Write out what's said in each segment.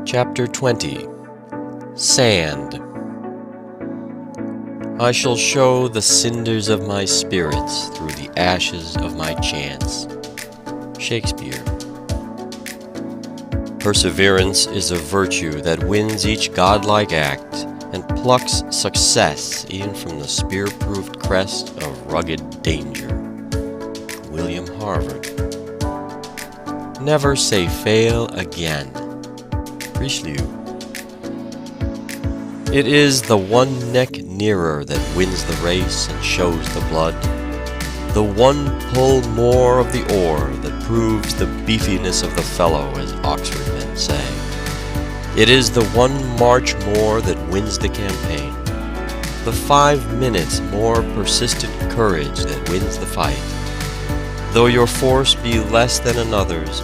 Chapter 20. Sand. I shall show the cinders of my spirits through the ashes of my chants. Shakespeare. Perseverance is a virtue that wins each godlike act and plucks success even from the spear-proofed crest of rugged danger. William Harvard. Never say fail again. Richelieu. It is the one neck nearer that wins the race and shows the blood, the one pull more of the oar that proves the beefiness of the fellow, as Oxford men say. It is the one march more that wins the campaign, the 5 minutes more persistent courage that wins the fight. Though your force be less than another's,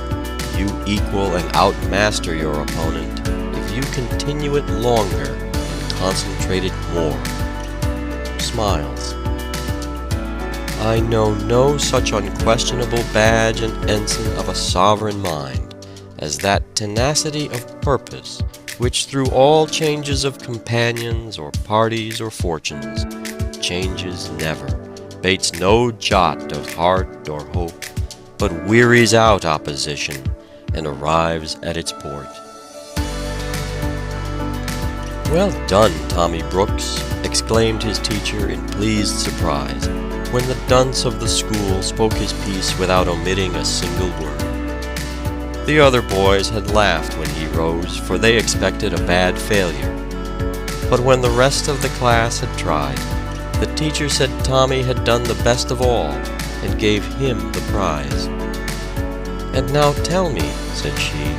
you equal and outmaster your opponent if you continue it longer and concentrate it more. Smiles. I know no such unquestionable badge and ensign of a sovereign mind as that tenacity of purpose which through all changes of companions or parties or fortunes changes never, bates no jot of heart or hope, but wearies out opposition and arrives at its port. "Well done, Tommy Brooks," exclaimed his teacher in pleased surprise, when the dunce of the school spoke his piece without omitting a single word. The other boys had laughed when he rose, for they expected a bad failure. But when the rest of the class had tried, the teacher said Tommy had done the best of all, and gave him the prize. "And now tell me," said she,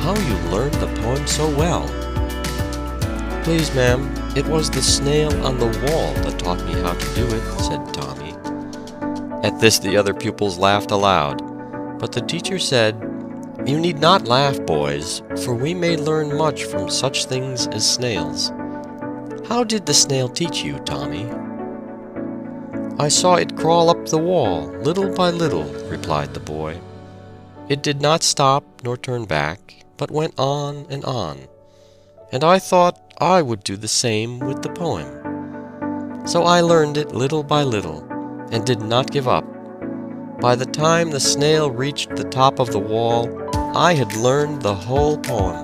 "how you learned the poem so well." "Please, ma'am, it was the snail on the wall that taught me how to do it," said Tommy. At this the other pupils laughed aloud, but the teacher said, "You need not laugh, boys, for we may learn much from such things as snails. How did the snail teach you, Tommy?" "I saw it crawl up the wall, little by little," replied the boy. "It did not stop nor turn back, but went on, and I thought I would do the same with the poem. So I learned it little by little, and did not give up. By the time the snail reached the top of the wall, I had learned the whole poem."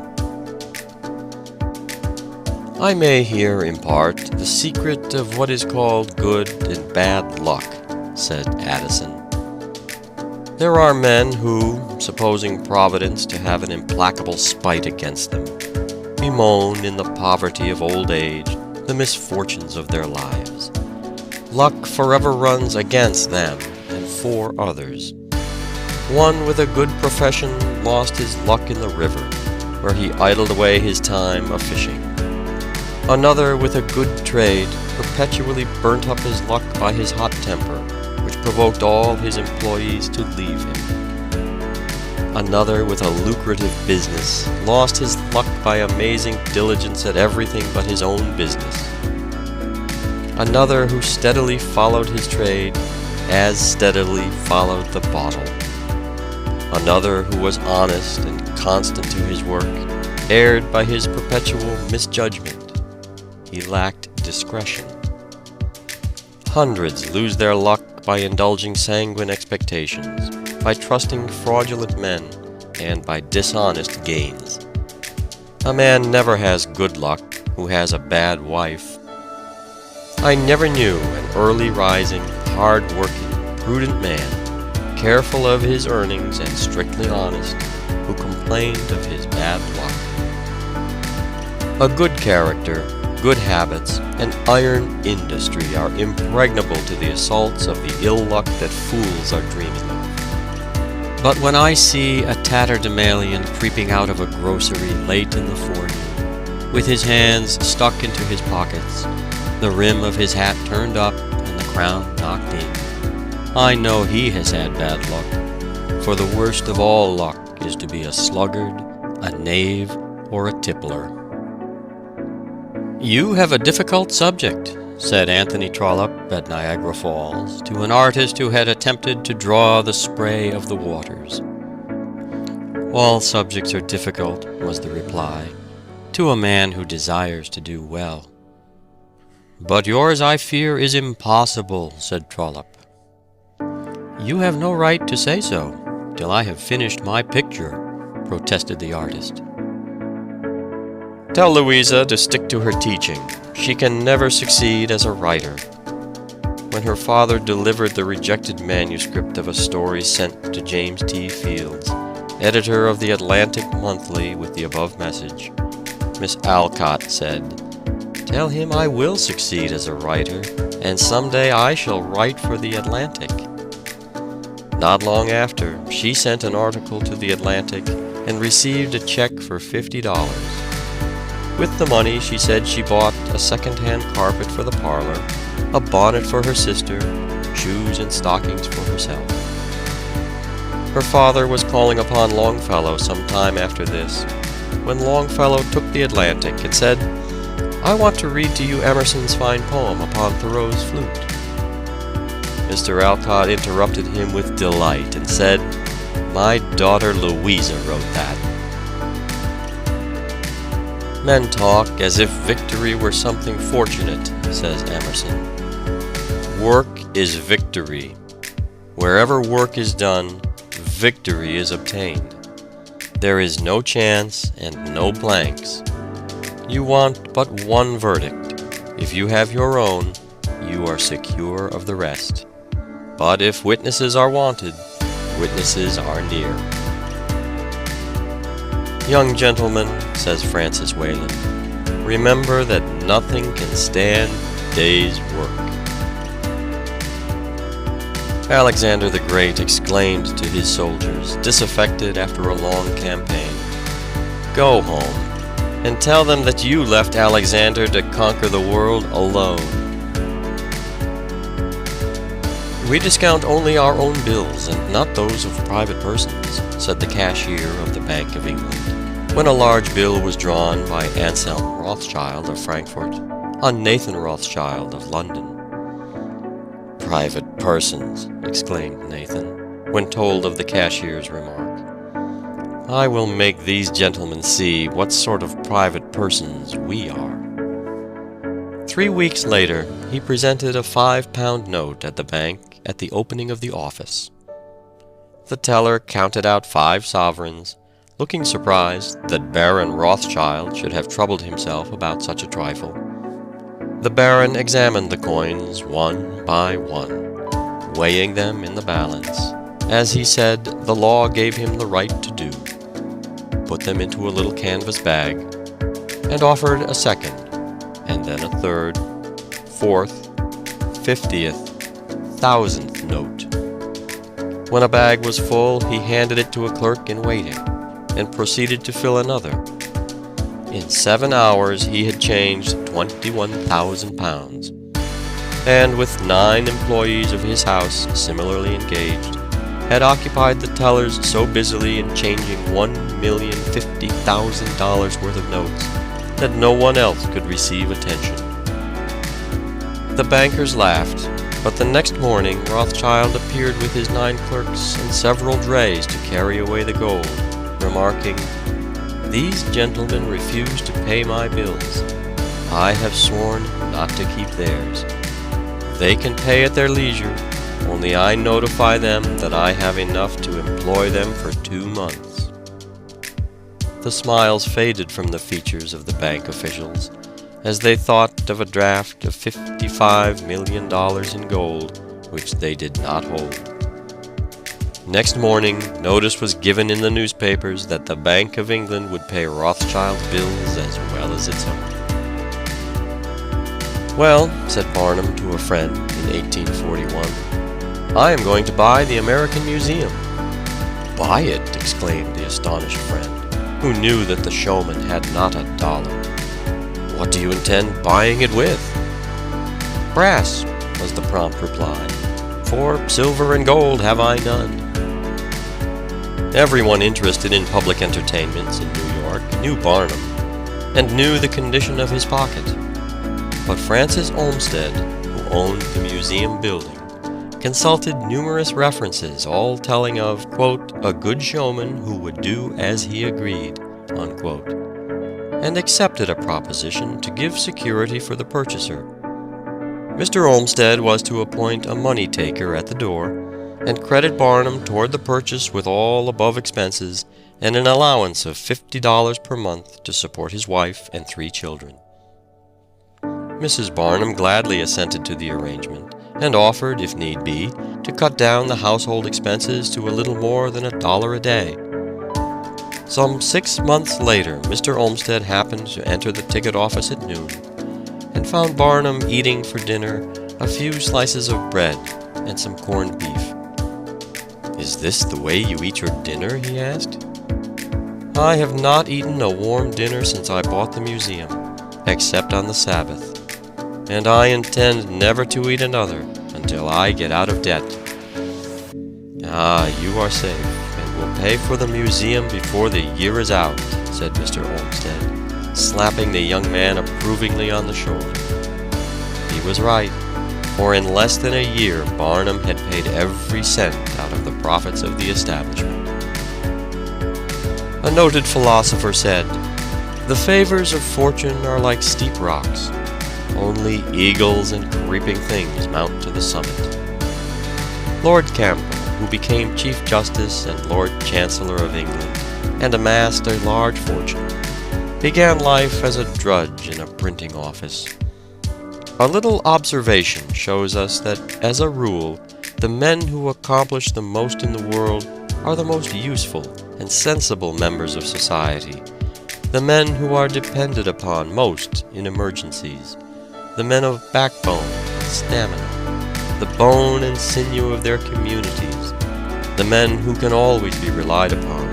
I may here impart the secret of what is called good and bad luck, said Addison. There are men who, supposing Providence to have an implacable spite against them, bemoan in the poverty of old age the misfortunes of their lives. Luck forever runs against them and for others. One with a good profession lost his luck in the river, where he idled away his time a-fishing. Another with a good trade perpetually burnt up his luck by his hot temper, which provoked all his employees to leave him. Another with a lucrative business lost his luck by amazing diligence at everything but his own business. Another who steadily followed his trade, as steadily followed the bottle. Another who was honest and constant to his work, erred by his perpetual misjudgment. He lacked discretion. Hundreds lose their luck by indulging sanguine expectations, by trusting fraudulent men, and by dishonest gains. A man never has good luck who has a bad wife. I never knew an early rising, hard-working, prudent man, careful of his earnings and strictly honest, who complained of his bad luck. A good character, good habits, and iron industry are impregnable to the assaults of the ill luck that fools are dreaming of. But when I see a tatterdemalion creeping out of a grocery late in the forenoon, with his hands stuck into his pockets, the rim of his hat turned up and the crown knocked in, I know he has had bad luck, for the worst of all luck is to be a sluggard, a knave, or a tippler. "You have a difficult subject," said Anthony Trollope at Niagara Falls to an artist who had attempted to draw the spray of the waters. "All subjects are difficult," was the reply, to a man who desires to do well. "But yours, I fear, is impossible," said Trollope. "You have no right to say so, till I have finished my picture," protested the artist. "Tell Louisa to stick to her teaching. She can never succeed as a writer." When her father delivered the rejected manuscript of a story sent to James T. Fields, editor of the Atlantic Monthly, with the above message, Miss Alcott said, "Tell him I will succeed as a writer, and someday I shall write for the Atlantic." Not long after, she sent an article to the Atlantic and received a check for $50. With the money, she said she bought a second-hand carpet for the parlor, a bonnet for her sister, shoes and stockings for herself. Her father was calling upon Longfellow some time after this, when Longfellow took the Atlantic and said, "I want to read to you Emerson's fine poem upon Thoreau's flute." Mr. Alcott interrupted him with delight and said, "My daughter Louisa wrote that." "Men talk as if victory were something fortunate," says Emerson. "Work is victory. Wherever work is done, victory is obtained. There is no chance and no blanks. You want but one verdict. If you have your own, you are secure of the rest. But if witnesses are wanted, witnesses are near." "Young gentlemen," says Francis Wayland, "remember that nothing can stand day's work." Alexander the Great exclaimed to his soldiers, disaffected after a long campaign, "Go home, and tell them that you left Alexander to conquer the world alone." "We discount only our own bills, and not those of private persons," said the cashier of the Bank of England, when a large bill was drawn by Anselm Rothschild of Frankfurt on Nathan Rothschild of London. "Private persons," exclaimed Nathan, when told of the cashier's remark. "I will make these gentlemen see what sort of private persons we are." 3 weeks later, he presented a £5 note at the bank at the opening of the office. The teller counted out 5 sovereigns, looking surprised that Baron Rothschild should have troubled himself about such a trifle. The Baron examined the coins one by one, weighing them in the balance, as he said the law gave him the right to do, put them into a little canvas bag, and offered a second, and then a third, fourth, 50th, 1,000th note. When a bag was full, he handed it to a clerk in waiting, and proceeded to fill another. In 7 hours he had changed £21,000, and with 9 employees of his house similarly engaged, had occupied the tellers so busily in changing $1,050,000 worth of notes that no one else could receive attention. The bankers laughed, but the next morning Rothschild appeared with his 9 clerks and several drays to carry away the gold, remarking, "These gentlemen refuse to pay my bills. I have sworn not to keep theirs. They can pay at their leisure, only I notify them that I have enough to employ them for 2 months." The smiles faded from the features of the bank officials as they thought of a draft of $55 million in gold, which they did not hold. Next morning, notice was given in the newspapers that the Bank of England would pay Rothschild's bills as well as its own. "Well," said Barnum to a friend in 1841, "I am going to buy the American Museum." "Buy it!" exclaimed the astonished friend, who knew that the showman had not a dollar. "What do you intend buying it with?" "Brass," was the prompt reply, "for silver and gold have I none." Everyone interested in public entertainments in New York knew Barnum, and knew the condition of his pocket. But Francis Olmsted, who owned the museum building, consulted numerous references, all telling of, quote, "a good showman who would do as he agreed," unquote, and accepted a proposition to give security for the purchaser. Mr. Olmsted was to appoint a money taker at the door, and credit Barnum toward the purchase with all above expenses and an allowance of $50 per month to support his wife and 3 children. Mrs. Barnum gladly assented to the arrangement, and offered, if need be, to cut down the household expenses to a little more than $1 a day. Some 6 months later, Mr. Olmsted happened to enter the ticket office at noon, and found Barnum eating for dinner a few slices of bread and some corned beef. "Is this the way you eat your dinner?" he asked. "I have not eaten a warm dinner since I bought the museum, except on the Sabbath. And I intend never to eat another until I get out of debt." "Ah, you are safe, and will pay for the museum before the year is out," said Mr. Olmsted, slapping the young man approvingly on the shoulder. He was right, for in less than a year Barnum had paid every cent out of the profits of the establishment. A noted philosopher said, "The favors of fortune are like steep rocks. Only eagles and creeping things mount to the summit." Lord Campbell, who became Chief Justice and Lord Chancellor of England, and amassed a large fortune, began life as a drudge in a printing office. A little observation shows us that, as a rule, the men who accomplish the most in the world are the most useful and sensible members of society, the men who are depended upon most in emergencies, the men of backbone and stamina, the bone and sinew of their communities, the men who can always be relied upon,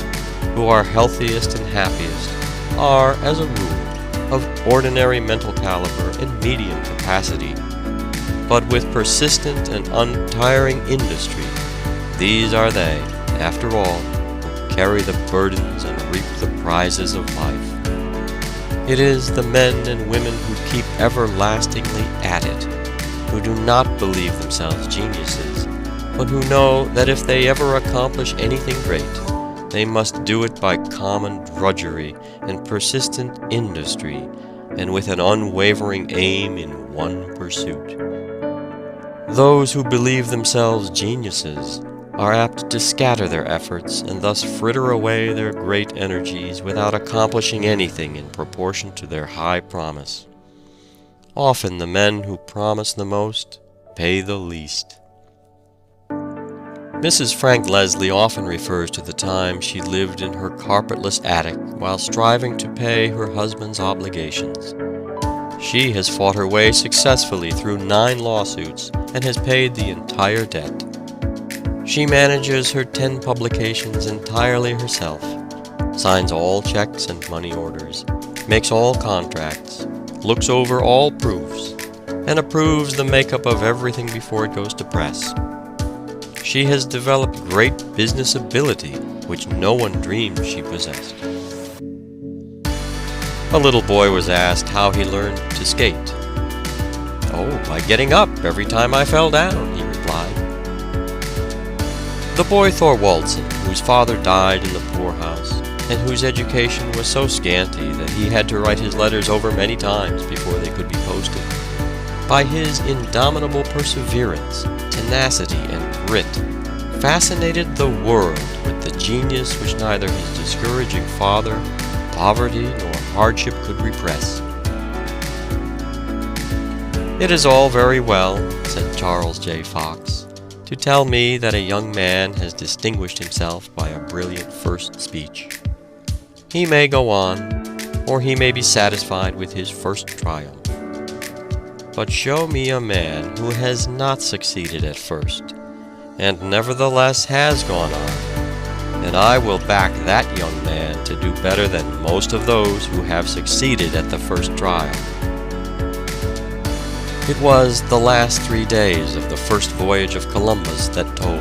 who are healthiest and happiest, are, as a rule, of ordinary mental caliber and medium capacity. But with persistent and untiring industry, these are they, after all, who carry the burdens and reap the prizes of life. It is the men and women who keep everlastingly at it, who do not believe themselves geniuses, but who know that if they ever accomplish anything great, they must do it by common drudgery and persistent industry, and with an unwavering aim in one pursuit. Those who believe themselves geniuses are apt to scatter their efforts and thus fritter away their great energies without accomplishing anything in proportion to their high promise. Often the men who promise the most pay the least. Mrs. Frank Leslie often refers to the time she lived in her carpetless attic while striving to pay her husband's obligations. She has fought her way successfully through 9 lawsuits and has paid the entire debt. She manages her 10 publications entirely herself, signs all checks and money orders, makes all contracts, looks over all proofs, and approves the makeup of everything before it goes to press. She has developed great business ability, which no one dreamed she possessed. A little boy was asked how he learned to skate. "Oh, by getting up every time I fell down," he replied. The boy Thorwaldsen, whose father died in the poorhouse, and whose education was so scanty that he had to write his letters over many times before they could be posted, by his indomitable perseverance, tenacity, and grit, fascinated the world with the genius which neither his discouraging father, poverty, nor hardship could repress. "It is all very well," said Charles J. Fox, "to tell me that a young man has distinguished himself by a brilliant first speech. He may go on, or he may be satisfied with his first triumph. But show me a man who has not succeeded at first, and nevertheless has gone on, and I will back that young man to do better than most of those who have succeeded at the first trial." It was the last 3 days of the first voyage of Columbus that told.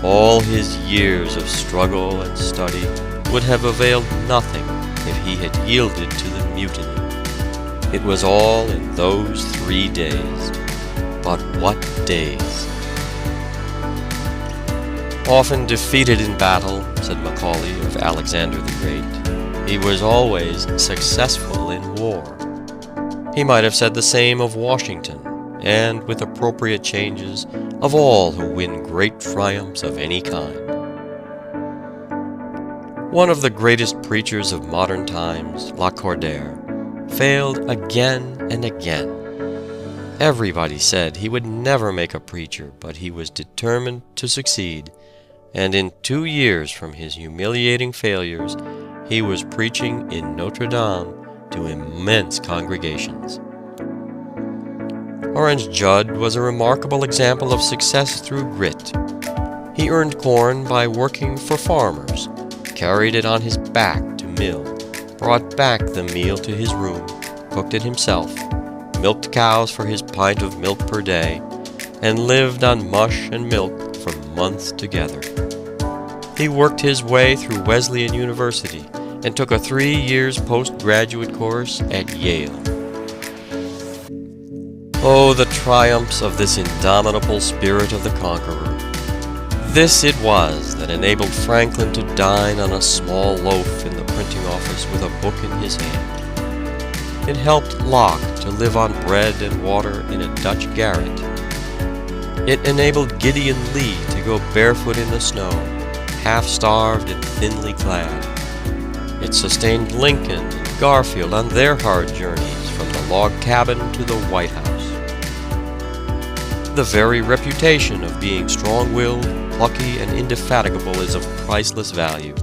All his years of struggle and study would have availed nothing if he had yielded to the mutiny. It was all in those 3 days. But what days! Often defeated in battle, said Macaulay of Alexander the Great, he was always successful in war. He might have said the same of Washington, and, with appropriate changes, of all who win great triumphs of any kind. One of the greatest preachers of modern times, Lacordaire, failed again and again. Everybody said he would never make a preacher, but he was determined to succeed, and in 2 years from his humiliating failures, he was preaching in Notre Dame to immense congregations. Orange Judd was a remarkable example of success through grit. He earned corn by working for farmers, carried it on his back to mill, brought back the meal to his room, cooked it himself, milked cows for his pint of milk per day, and lived on mush and milk for months together. He worked his way through Wesleyan University and took a 3 years postgraduate course at Yale. Oh, the triumphs of this indomitable spirit of the conqueror! This it was that enabled Franklin to dine on a small loaf in the printing office with a book in his hand. It helped Locke to live on bread and water in a Dutch garret. It enabled Gideon Lee to go barefoot in the snow, half-starved and thinly clad. It sustained Lincoln and Garfield on their hard journeys from the log cabin to the White House. The very reputation of being strong-willed, plucky, and indefatigable is of priceless value.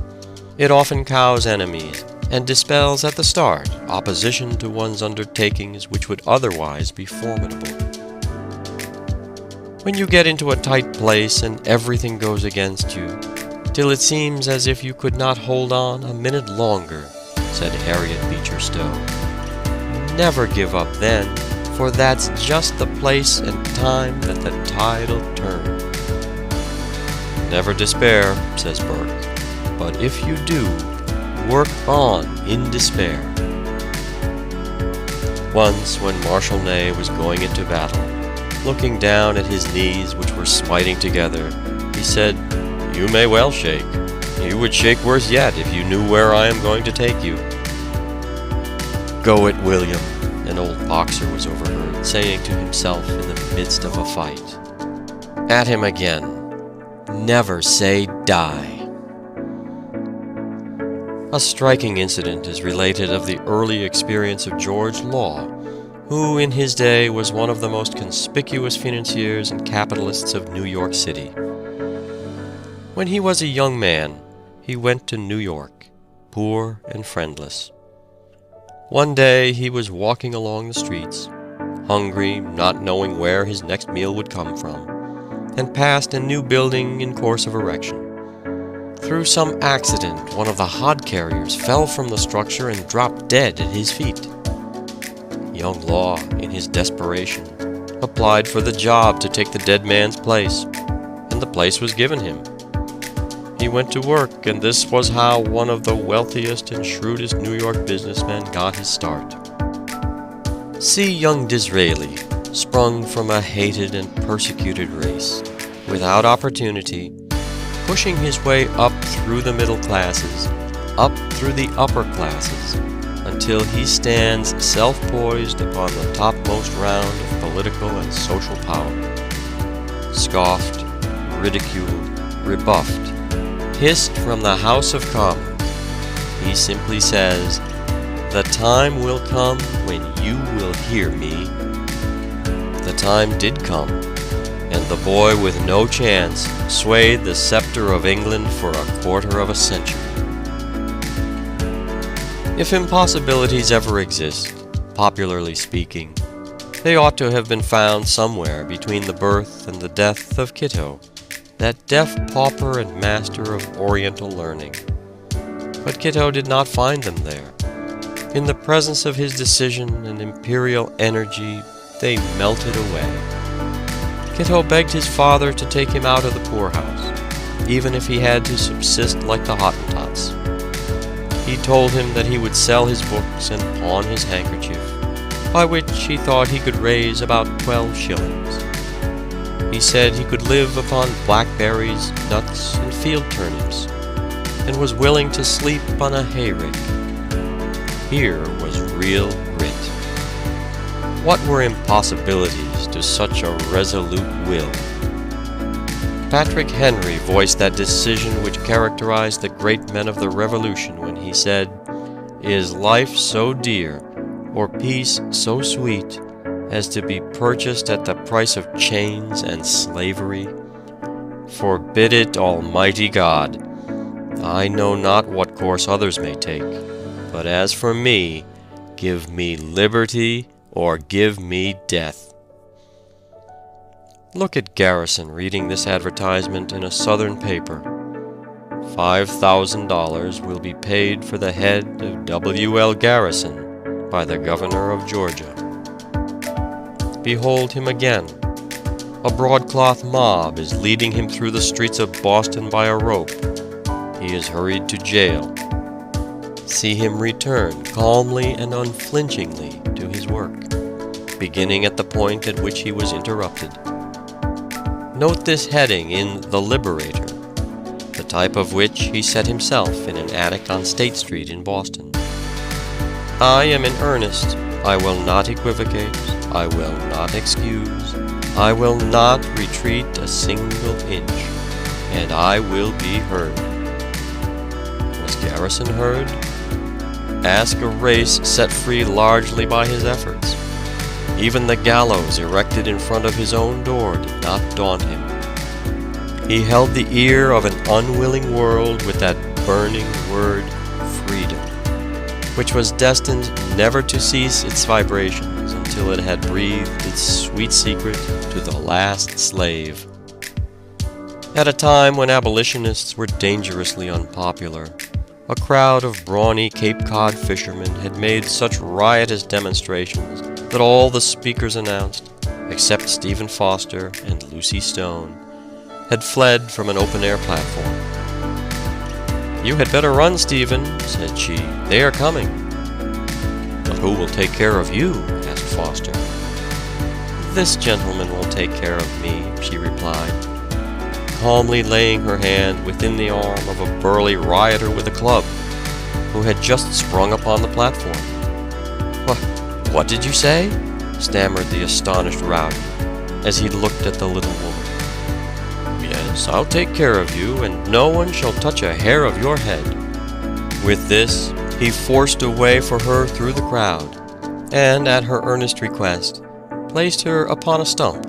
It often cows enemies, and dispels at the start opposition to one's undertakings which would otherwise be formidable. When you get into a tight place and everything goes against you, till it seems as if you could not hold on a minute longer, said Harriet Beecher Stowe, never give up then, for that's just the place and time that the tide'll turn. Never despair, says Burke, but if you do, work on in despair. Once, when Marshal Ney was going into battle, looking down at his knees which were smiting together, he said, "You may well shake. You would shake worse yet if you knew where I am going to take you." "Go it, William," an old boxer was overheard saying to himself in the midst of a fight. At him again, "Never say die." A striking incident is related of the early experience of George Law, who in his day was one of the most conspicuous financiers and capitalists of New York City. When he was a young man, he went to New York, poor and friendless. One day he was walking along the streets, hungry, not knowing where his next meal would come from, and passed a new building in course of erection. Through some accident, one of the hod carriers fell from the structure and dropped dead at his feet. Young Law, in his desperation, applied for the job to take the dead man's place, and the place was given him. He went to work, and this was how one of the wealthiest and shrewdest New York businessmen got his start. See young Disraeli, sprung from a hated and persecuted race, without opportunity, pushing his way up through the middle classes, up through the upper classes, until he stands self-poised upon the topmost round of political and social power. Scoffed, ridiculed, rebuffed, hissed from the House of Commons, he simply says, "The time will come when you will hear me." The time did come, and the boy with no chance swayed the scepter of England for a quarter of a century. If impossibilities ever exist, popularly speaking, they ought to have been found somewhere between the birth and the death of Kitto, that deaf pauper and master of Oriental learning. But Kitto did not find them there. In the presence of his decision and imperial energy, they melted away. Kitto begged his father to take him out of the poorhouse, even if he had to subsist like the Hottentots. He told him that he would sell his books and pawn his handkerchief, by which he thought he could raise about 12 shillings. He said he could live upon blackberries, nuts, and field turnips, and was willing to sleep on a hayrick. Here was real grit. What were impossibilities to such a resolute will? Patrick Henry voiced that decision which characterized the great men of the Revolution when he said, "Is life so dear, or peace so sweet, as to be purchased at the price of chains and slavery? Forbid it, Almighty God! I know not what course others may take, but as for me, give me liberty or give me death." Look at Garrison reading this advertisement in a Southern paper. $5,000 will be paid for the head of W.L. Garrison by the governor of Georgia. Behold him again. A broadcloth mob is leading him through the streets of Boston by a rope. He is hurried to jail. See him return calmly and unflinchingly to his work, beginning at the point at which he was interrupted. Note this heading in The Liberator, the type of which he set himself in an attic on State Street in Boston. "I am in earnest. I will not equivocate. I will not excuse. I will not retreat a single inch. And I will be heard." Was Garrison heard? Ask a race set free largely by his efforts. Even the gallows erected in front of his own door did not daunt him. He held the ear of an unwilling world with that burning word, freedom, which was destined never to cease its vibrations until it had breathed its sweet secret to the last slave. At a time when abolitionists were dangerously unpopular, a crowd of brawny Cape Cod fishermen had made such riotous demonstrations that all the speakers announced, except Stephen Foster and Lucy Stone, had fled from an open-air platform. "You had better run, Stephen," said she. "They are coming." "But who will take care of you?" asked Foster. "This gentleman will take care of me," she replied, calmly laying her hand within the arm of a burly rioter with a club, who had just sprung upon the platform. What did you say?" stammered the astonished rowdy, as he looked at the little woman. "Yes, I'll take care of you, and no one shall touch a hair of your head." With this, he forced a way for her through the crowd, and, at her earnest request, placed her upon a stump,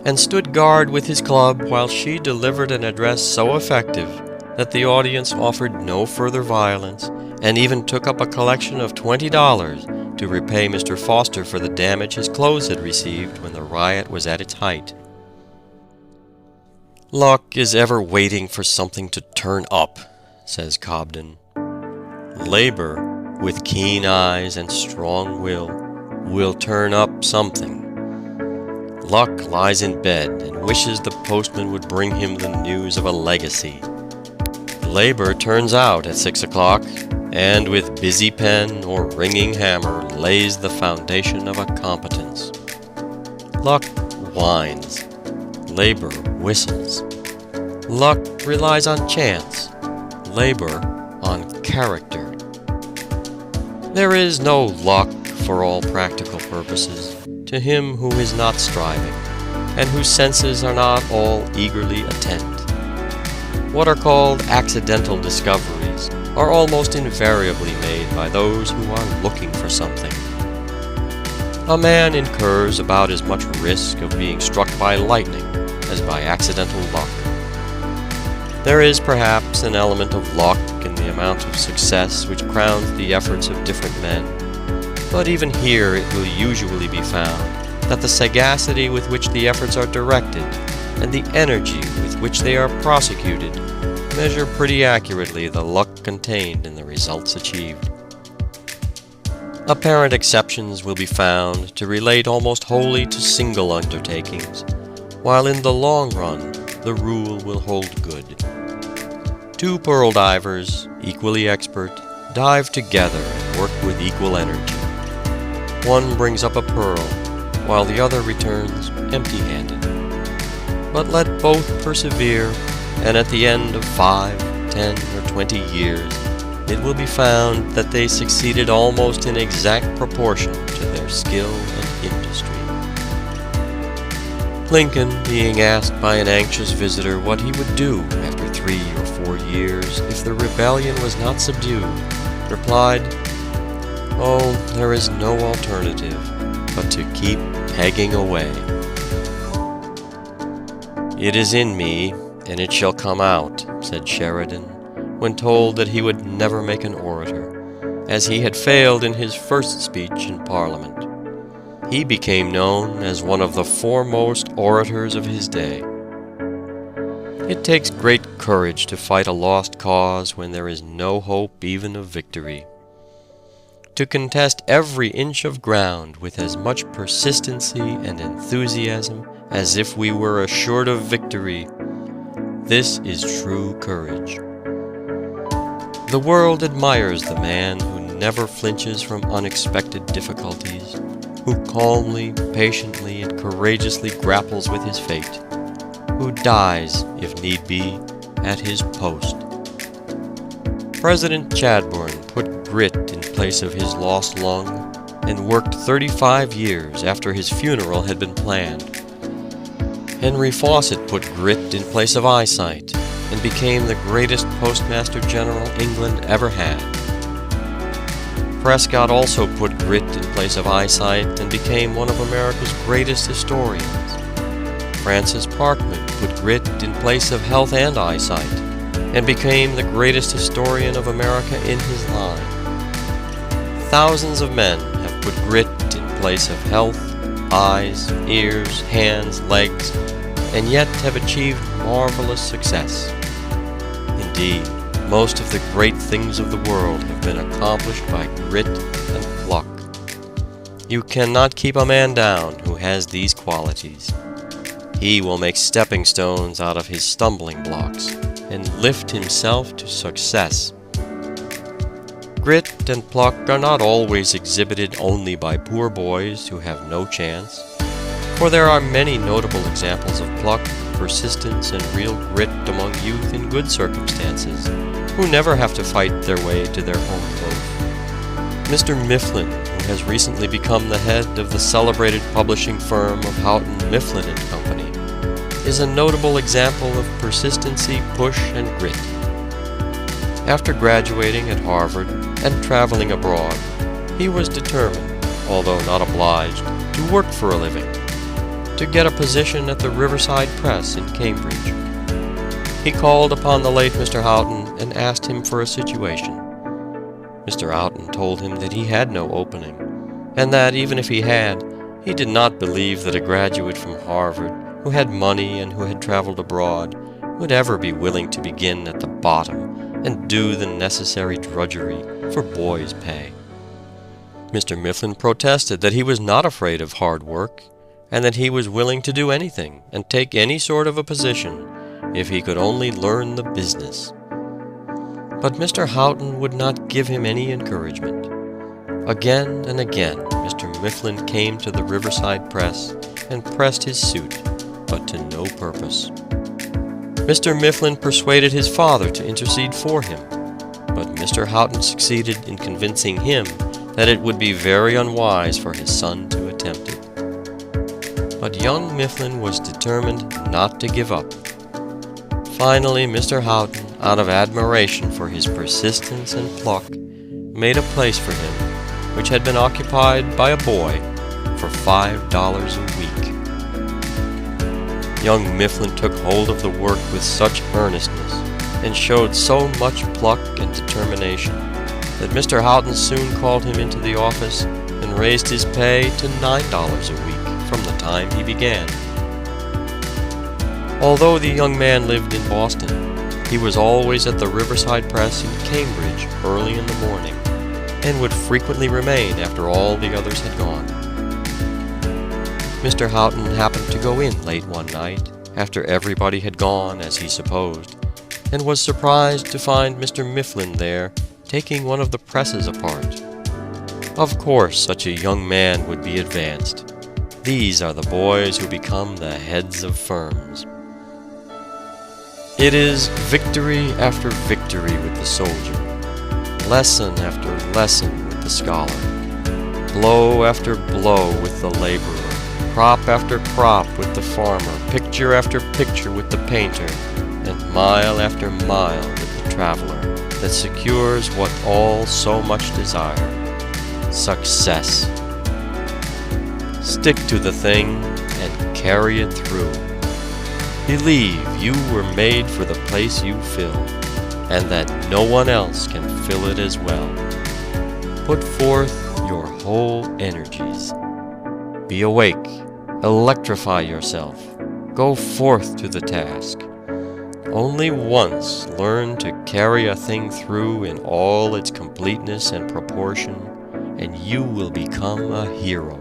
and stood guard with his club while she delivered an address so effective that the audience offered no further violence, and even took up a collection of $20 to repay Mr. Foster for the damage his clothes had received when the riot was at its height. "Luck is ever waiting for something to turn up," says Cobden. "Labor, with keen eyes and strong will turn up something. Luck lies in bed and wishes the postman would bring him the news of a legacy. Labor turns out at 6 o'clock, and with busy pen or ringing hammer lays the foundation of a competence. Luck whines. Labor whistles. Luck relies on chance. Labor on character. There is no luck, for all practical purposes, to him who is not striving, and whose senses are not all eagerly attent. What are called accidental discoveries are almost invariably made by those who are looking for something. A man incurs about as much risk of being struck by lightning as by accidental luck. There is perhaps an element of luck in the amount of success which crowns the efforts of different men, but even here it will usually be found that the sagacity with which the efforts are directed and the energy with which they are prosecuted measure pretty accurately the luck contained in the results achieved. Apparent exceptions will be found to relate almost wholly to single undertakings, while in the long run the rule will hold good. Two pearl divers, equally expert, dive together and work with equal energy. One brings up a pearl, while the other returns empty-handed. But let both persevere, and at the end of 5, 10, or 20 years, it will be found that they succeeded almost in exact proportion to their skill and industry. Lincoln, being asked by an anxious visitor what he would do after 3 or 4 years if the rebellion was not subdued, replied, "Oh, there is no alternative but to keep pegging away." "It is in me, and it shall come out," said Sheridan, when told that he would never make an orator, as he had failed in his first speech in Parliament. He became known as one of the foremost orators of his day. It takes great courage to fight a lost cause when there is no hope even of victory. To contest every inch of ground with as much persistency and enthusiasm as if we were assured of victory, this is true courage. The world admires the man who never flinches from unexpected difficulties, who calmly, patiently, and courageously grapples with his fate, who dies, if need be, at his post. President Chadbourne put grit in place of his lost lung and worked 35 years after his funeral had been planned. Henry Fawcett put grit in place of eyesight and became the greatest Postmaster General England ever had. Prescott also put grit in place of eyesight and became one of America's greatest historians. Francis Parkman put grit in place of health and eyesight and became the greatest historian of America in his line. Thousands of men have put grit in place of health, eyes, ears, hands, legs, and yet have achieved marvelous success. Indeed, most of the great things of the world have been accomplished by grit and pluck. You cannot keep a man down who has these qualities. He will make stepping stones out of his stumbling blocks and lift himself to success. Grit and pluck are not always exhibited only by poor boys who have no chance, for there are many notable examples of pluck, persistence, and real grit among youth in good circumstances, who never have to fight their way to their home clothes. Mr. Mifflin, who has recently become the head of the celebrated publishing firm of Houghton, Mifflin and Company, is a notable example of persistency, push, and grit. After graduating at Harvard and traveling abroad, he was determined, although not obliged, to work for a living, to get a position at the Riverside Press in Cambridge. He called upon the late Mr. Houghton and asked him for a situation. Mr. Houghton told him that he had no opening, and that even if he had, he did not believe that a graduate from Harvard, who had money and who had traveled abroad, would ever be willing to begin at the bottom and do the necessary drudgery for boy's pay. Mr. Mifflin protested that he was not afraid of hard work, and that he was willing to do anything and take any sort of a position if he could only learn the business. But Mr. Houghton would not give him any encouragement. Again and again Mr. Mifflin came to the Riverside Press and pressed his suit, but to no purpose. Mr. Mifflin persuaded his father to intercede for him, but Mr. Houghton succeeded in convincing him that it would be very unwise for his son to attempt it. But young Mifflin was determined not to give up. Finally, Mr. Houghton, out of admiration for his persistence and pluck, made a place for him, which had been occupied by a boy, for $5 a week. Young Mifflin took hold of the work with such earnestness, and showed so much pluck and determination, that Mr. Houghton soon called him into the office and raised his pay to $9 a week from the time he began. Although the young man lived in Boston, he was always at the Riverside Press in Cambridge early in the morning, and would frequently remain after all the others had gone. Mr. Houghton happened to go in late one night, after everybody had gone as he supposed, and was surprised to find Mr. Mifflin there taking one of the presses apart. Of course, such a young man would be advanced. These are the boys who become the heads of firms. It is victory after victory with the soldier, lesson after lesson with the scholar, blow after blow with the laborer, crop after crop with the farmer, picture after picture with the painter, and mile after mile with the traveler, that secures what all so much desire: success. Stick to the thing and carry it through. Believe you were made for the place you fill, and that no one else can fill it as well. Put forth your whole energies. Be awake, electrify yourself, go forth to the task. Only once learn to carry a thing through in all its completeness and proportion, and you will become a hero.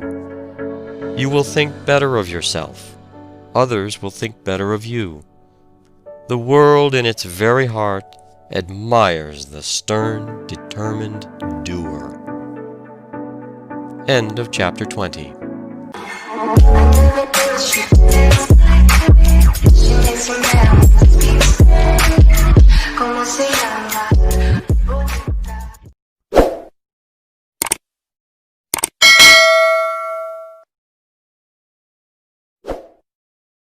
You will think better of yourself. Others will think better of you. The world in its very heart admires the stern, determined doer. End of chapter 20.